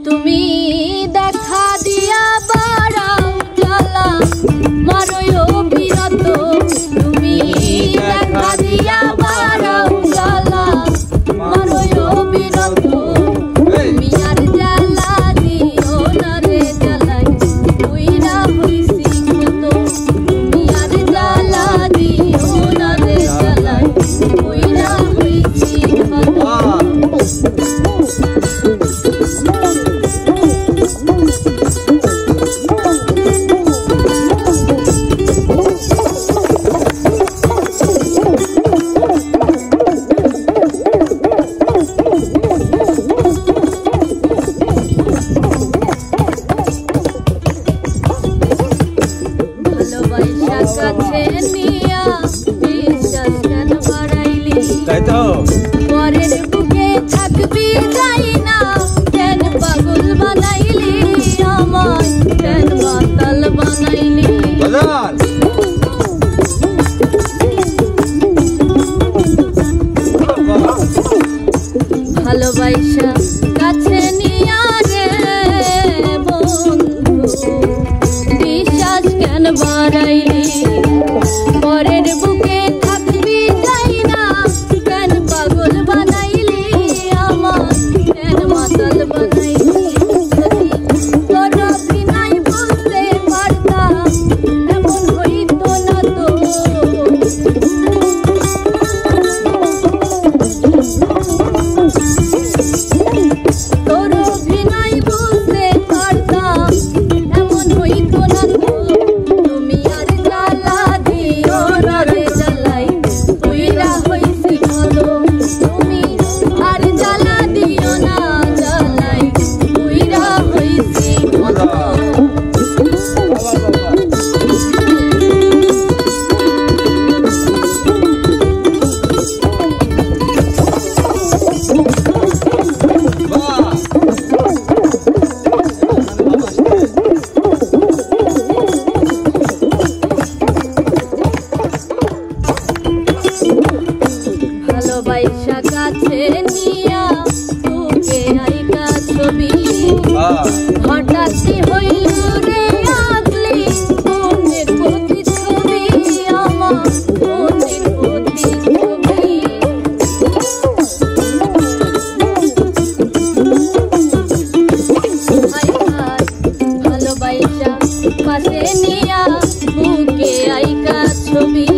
তুমি দেখা দিয়া বাড়াও জ্বালা মারোয় বিরত তুমি দেখা দিয়া বাড়াও জ্বালা মারোয় বিরত তুমি আর জ্বালা দিও না রে জ্বালাই উইরা হইছি কত তুমি আর জ্বালা দিও না রে জ্বালাই উইরা হইছি কত কাছে নিয়া বিশ্বাস কেন বাড়াইলি তাই তো পরের বুকে থাকবি যাই না কেন পাগল বানাইলি আমায় কেন মাতাল বানাইলি ভালোবাসা কাছে নিয়া রে বন্ধু বিশ্বাস কেন বাড়াইলি পরের বুকে থাকবি যাই না কেন পাগল বানাইলি আমার কেন মাতাল বানাইলি তোর বিনাই বলতে পারতাম এমন হইতো না তো তোর বিনাই বলতে পারতাম এমন হইতো না তো তুমি আর জ্বালা দিও না রে জ্বালাই উইরা হইছি ভালো তুমি আর জ্বালা দিও না জ্বালাই উইরা হইছি ভালো ভালোবাসা কাছে নিয়া তোকে আইকা ছবি হঠাৎ হইল রে আগলি মনের প্রতি ছবি আমার মনের প্রতি ছবি ভালোবাসা পাশে নিয়া বুকে আইকা ছবি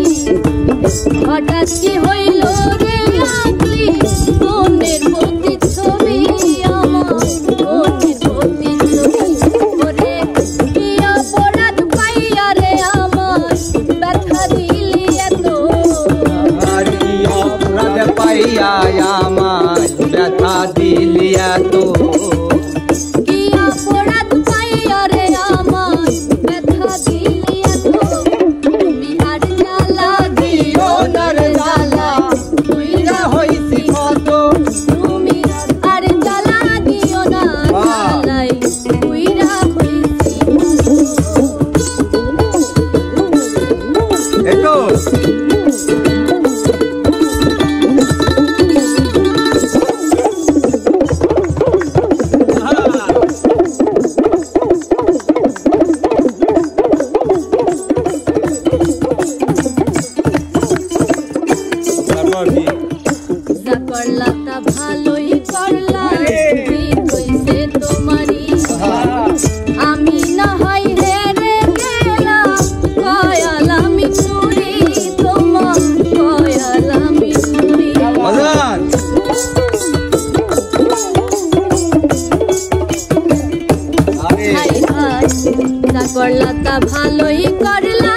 হঠাৎ কি হইল রে আগলি মনের প্রতি ছবি আমার মনের প্রতি ছবি ওরে কি অপরাধ পাইয়া রে আমার ব্যথা দিলি এত কি অপরাধ পাইয়া আমার ব্যথা দিলি এত কি অপরাধ পাইয়া রে আমার ব্যথা দিলি এত তুমি আর জ্বালা দিও না রে জ্বালা উইরা হইছি কত তুমি আর জ্বালা দিও না জ্বালাই উইরা হইছি এতো যা করলা তা ভালোই করলা হইছে তোমারই আমি না হয় হেরে গেলাম কয়ালামি চুরি তোমার কয়ালামি চুরি যা করলা তা ভালোই করলা